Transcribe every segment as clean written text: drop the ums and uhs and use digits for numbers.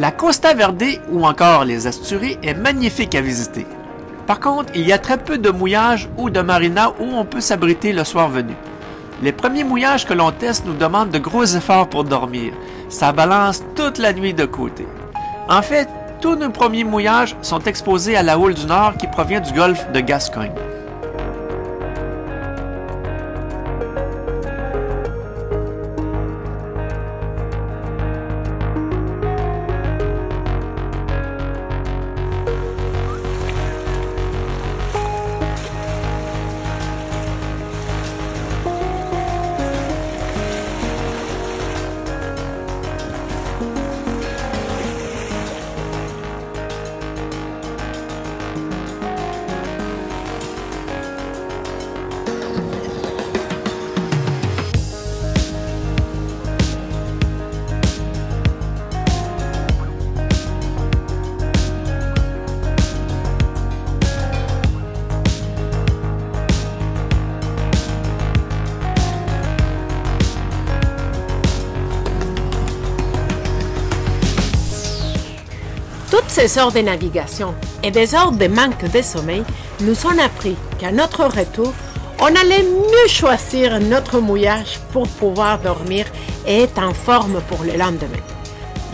La Costa Verde ou encore les Asturies est magnifique à visiter. Par contre, il y a très peu de mouillages ou de marinas où on peut s'abriter le soir venu. Les premiers mouillages que l'on teste nous demandent de gros efforts pour dormir. Ça balance toute la nuit de côté. En fait, tous nos premiers mouillages sont exposés à la houle du Nord qui provient du golfe de Gascogne. Toutes ces heures de navigation et des heures de manque de sommeil nous ont appris qu'à notre retour, on allait mieux choisir notre mouillage pour pouvoir dormir et être en forme pour le lendemain.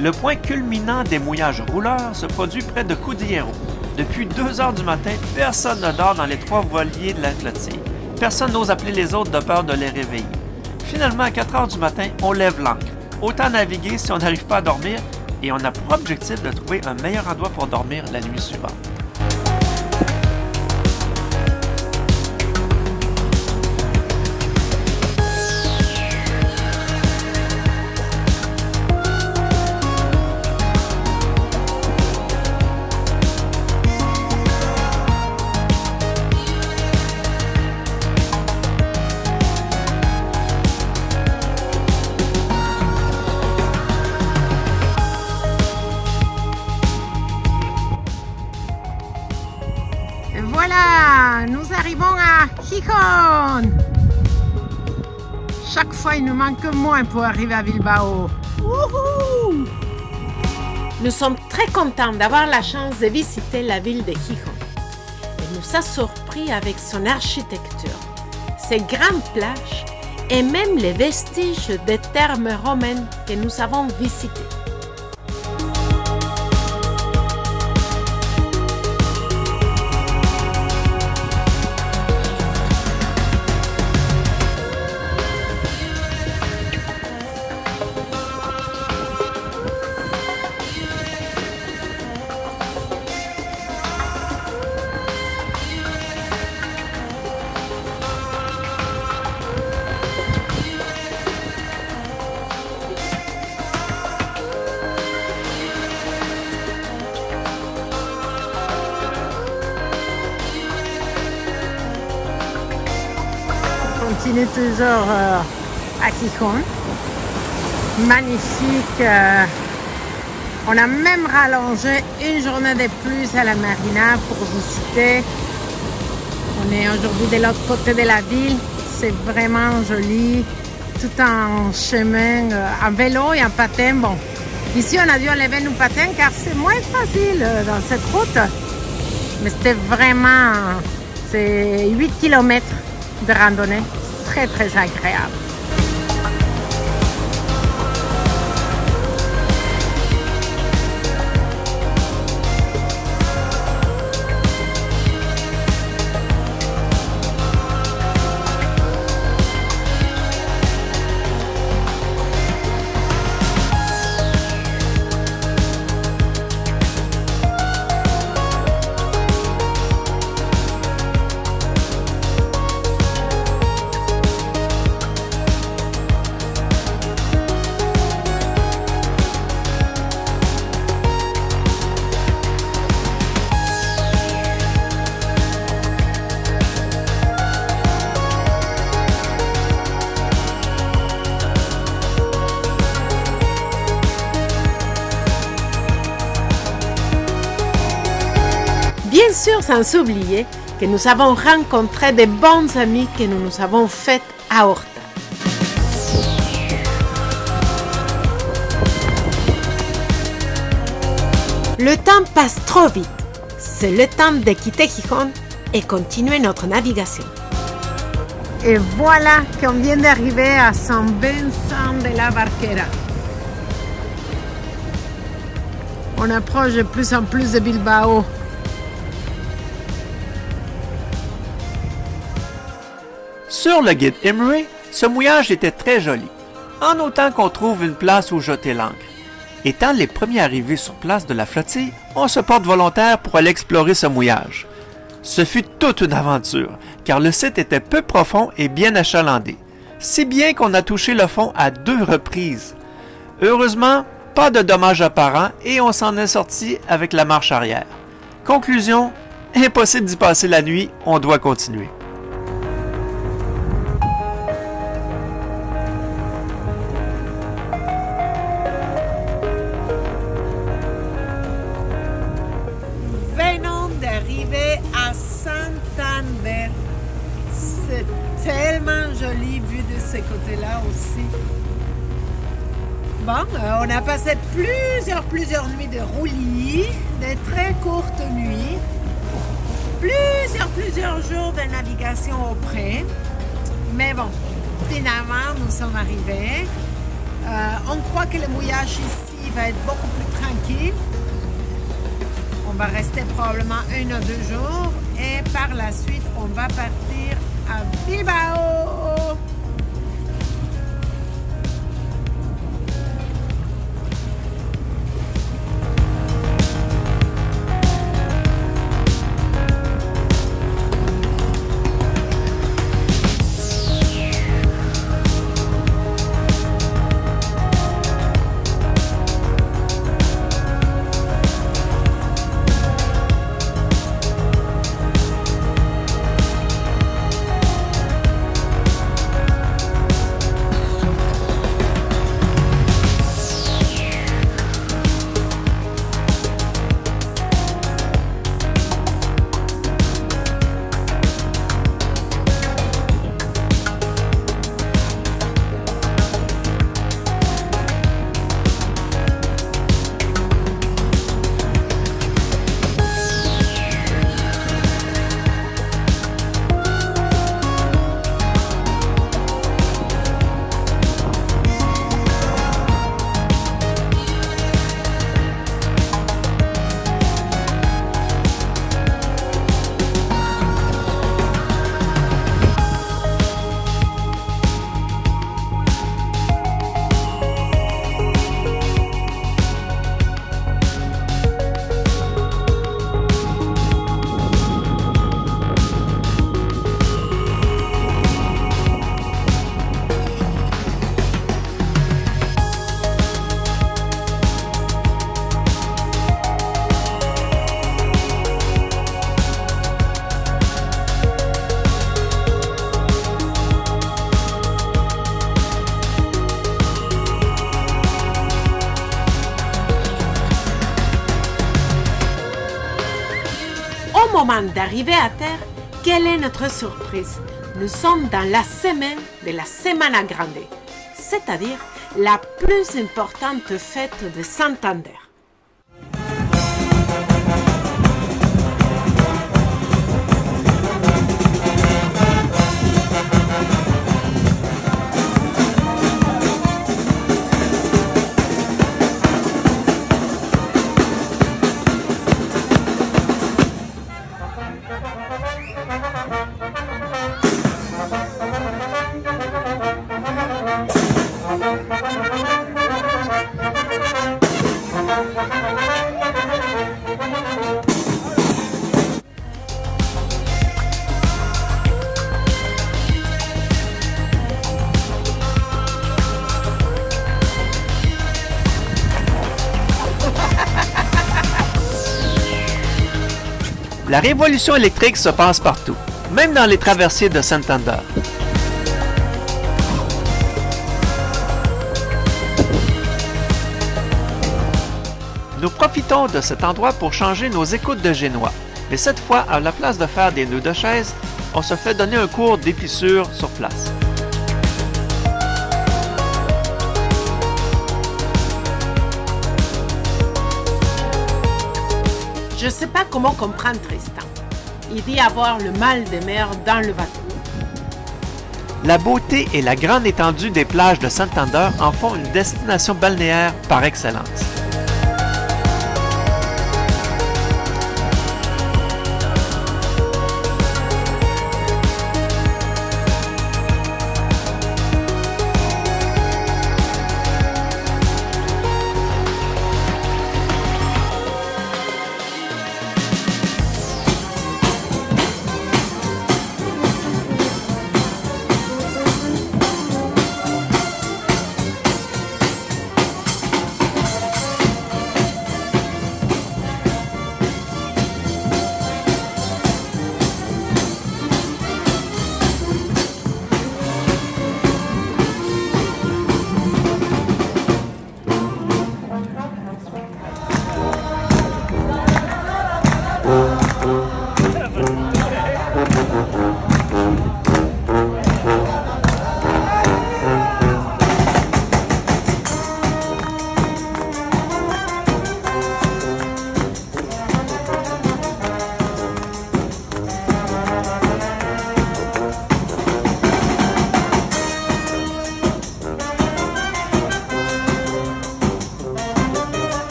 Le point culminant des mouillages rouleurs se produit près de Cudillero. Depuis 2 heures du matin, personne ne dort dans les 3 voiliers de la flottille. Personne n'ose appeler les autres de peur de les réveiller. Finalement, à 4 heures du matin, on lève l'ancre. Autant naviguer si on n'arrive pas à dormir, et on a pour objectif de trouver un meilleur endroit pour dormir la nuit suivante. Voilà, nous arrivons à Gijón. Chaque fois, il nous manque moins pour arriver à Bilbao. Wouhou! Nous sommes très contents d'avoir la chance de visiter la ville de Gijón. Elle nous a surpris avec son architecture, ses grandes plages et même les vestiges des thermes romaines que nous avons visités. On continue toujours à Gijón. Magnifique. On a même rallongé une journée de plus à la marina pour visiter. On est aujourd'hui de l'autre côté de la ville. C'est vraiment joli. Tout en chemin, en vélo et en patin. Bon, ici on a dû enlever nos patins car c'est moins facile dans cette route. Mais c'était vraiment, c'est 8 km de randonnée. Très très agréable. Bien sûr, sans oublier que nous avons rencontré de bons amis que nous avons faits à Horta. Le temps passe trop vite. C'est le temps de quitter Gijón et continuer notre navigation. Et voilà qu'on vient d'arriver à San Vincent de la Barquera. On approche de plus en plus de Bilbao. Sur le guide Imre, ce mouillage était très joli, en autant qu'on trouve une place où jeter l'ancre. Étant les premiers arrivés sur place de la flottille, on se porte volontaire pour aller explorer ce mouillage. Ce fut toute une aventure, car le site était peu profond et bien achalandé, si bien qu'on a touché le fond à 2 reprises. Heureusement, pas de dommages apparents et on s'en est sorti avec la marche arrière. Conclusion, impossible d'y passer la nuit, on doit continuer. D'arriver à Santander. C'est tellement joli vu de ce côté-là aussi. Bon, on a passé plusieurs nuits de roulis, de très courtes nuits, plusieurs jours de navigation auprès. Mais bon, finalement, nous sommes arrivés. On croit que le mouillage ici va être beaucoup plus tranquille. On va rester probablement 1 ou 2 jours et par la suite, on va partir à Bilbao. Au moment d'arriver à terre, quelle est notre surprise? Nous sommes dans la semaine de la Semana Grande, c'est-à-dire la plus importante fête de Santander. La révolution électrique se passe partout, même dans les traversiers de Santander. Nous profitons de cet endroit pour changer nos écoutes de génois, mais cette fois, à la place de faire des nœuds de chaise, on se fait donner un cours d'épissure sur place. Je ne sais pas comment comprendre Tristan. Il dit avoir le mal de mer dans le bateau. La beauté et la grande étendue des plages de Santander en font une destination balnéaire par excellence.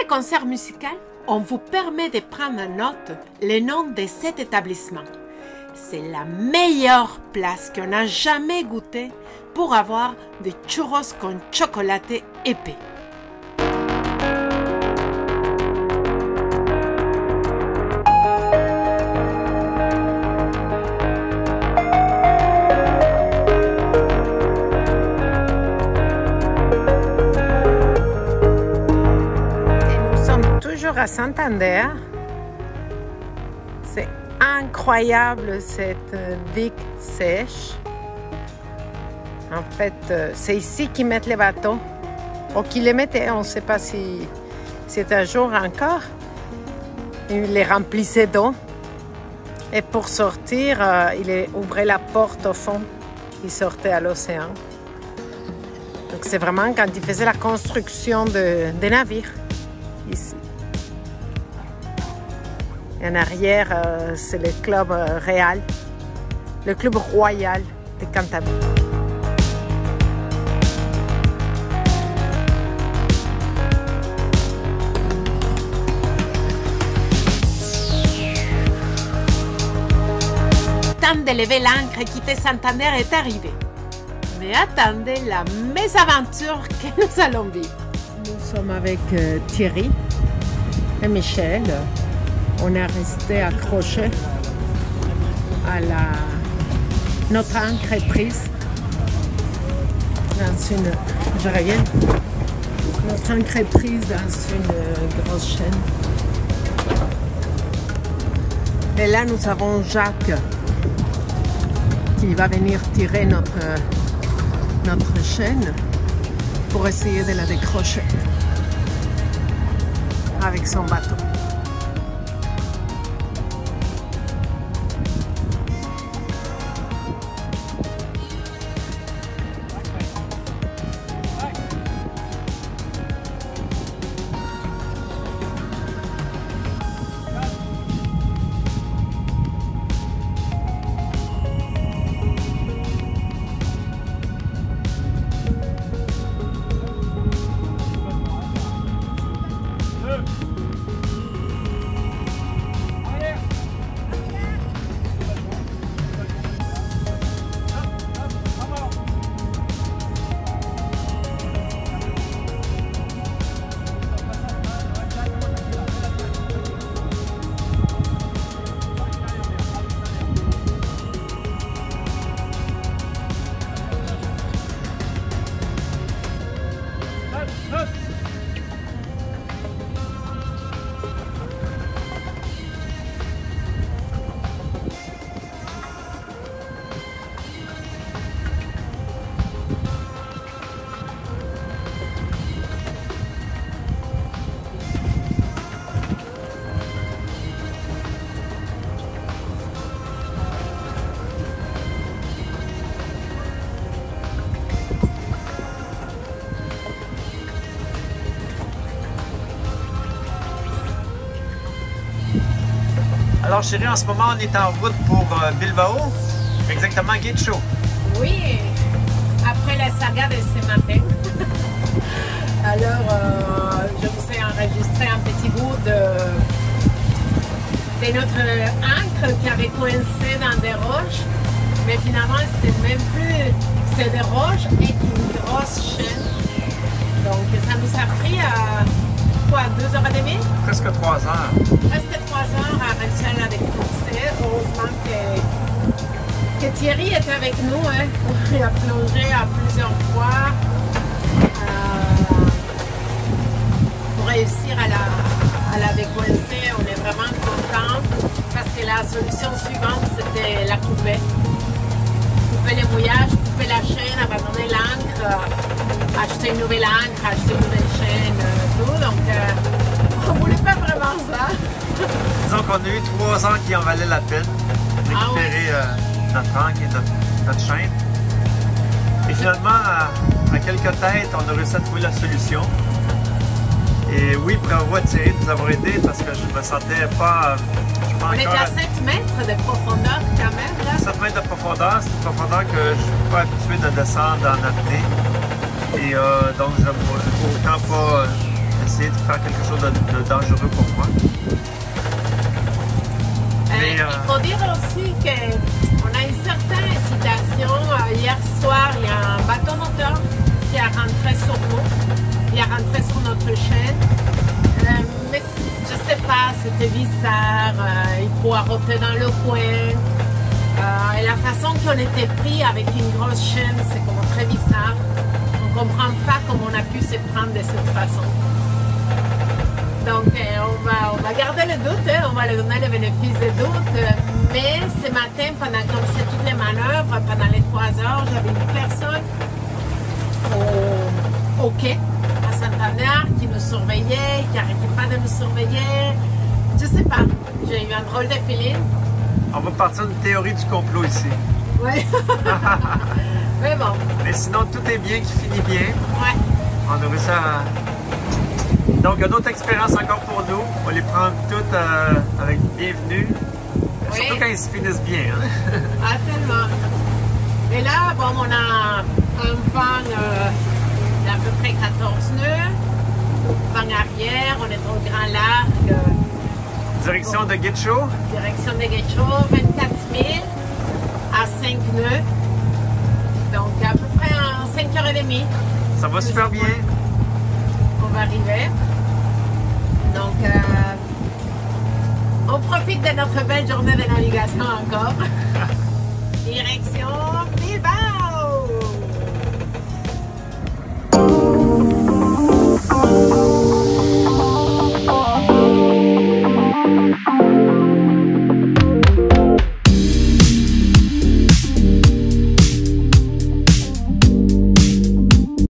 Concert musical, on vous permet de prendre en note les noms de cet établissement. C'est la meilleure place qu'on a jamais goûté pour avoir des churros con chocolaté épais. À Santander. C'est incroyable cette digue sèche. En fait, c'est ici qu'ils mettent les bateaux. Ou qu'ils les mettaient, on ne sait pas si c'est un jour encore. Ils les remplissaient d'eau. Et pour sortir, ils ouvraient la porte au fond. Ils sortaient à l'océan. Donc c'est vraiment quand ils faisaient la construction des navires ici. En arrière, c'est le club Real, le club royal de Cantabria. Le temps de lever l'ancre et quitter Santander est arrivé. Mais attendez la mésaventure que nous allons vivre. Nous sommes avec Thierry et Michel. On est resté accroché à notre ancre est prise dans une. Je reviens. Notre ancre est prise dans une grosse chaîne. Et là, nous avons Jacques qui va venir tirer notre chaîne pour essayer de la décrocher avec son bateau. Alors chérie, en ce moment, on est en route pour Bilbao, exactement Gate Show. Oui, après la saga de ce matin. Alors, je vous ai enregistré un petit bout de notre ancre qui avait coincé dans des roches. Mais finalement, c'était même plus... C'est des roches et une grosse chaîne. Donc, ça nous a pris, quoi, 2h30? Presque 3 heures. Presque 3 heures à réussir à la défoncer. Heureusement que Thierry était avec nous. Hein. Il a plongé à plusieurs fois pour réussir à la décoincer. On est vraiment contents parce que la solution suivante, c'était la couper. Couper les mouillages, couper la chaîne, abandonner l'ancre, acheter une nouvelle ancre, acheter une nouvelle chaîne, tout. Donc, on ne voulait pas vraiment ça. Disons qu'on a eu 3 ans qui en valaient la peine de récupérer notre ancre et notre chaîne. Et finalement, à quelques têtes, on a réussi à trouver la solution. Et oui, bravo à Thierry de nous avoir aidés parce que je me sentais pas... On était à 7 mètres de profondeur quand même. Là. 7 mètres de profondeur, c'est une profondeur que je ne suis pas habitué de descendre en apnée. Et donc, je n'ai autant pas essayer de faire quelque chose de dangereux pour moi. Mais, il faut dire aussi qu'on a une certaine hésitation. Hier soir, il y a un bateau moteur qui a rentré sur nous, qui a rentré sur notre chaîne. Mais je ne sais pas, c'était bizarre, il poireautait dans le coin. Et la façon qu'on était pris avec une grosse chaîne, c'est comme très bizarre. On ne comprend pas comment on a pu se prendre de cette façon. Donc on va garder le doute, hein, on va lui donner le bénéfice du doute. Mais ce matin, pendant qu'on faisait toutes les manœuvres, pendant les 3 heures, j'avais une personne au quai à Saint-Anne qui nous surveillait, qui n'arrêtait pas de nous surveiller. Je sais pas, j'ai eu un drôle de feeling. On va partir d'une théorie du complot ici. Oui. Mais bon. Mais sinon, tout est bien qui finit bien. Ouais. On a réussi à... Donc, une autre expérience encore pour nous. On les prend toutes avec bienvenue. Oui. Surtout quand ils se finissent bien. Hein? Ah, tellement. Et là, bon, on a un vent d'à peu près 14 nœuds. Vent arrière, on est au grand large. Direction de Gate Show. Direction de Gate Show, 24 000 à 5 nœuds. Donc, à peu près en 5h30. Ça va super bien. On va arriver. Donc, on profite de notre belle journée de navigation encore. Direction Bilbao!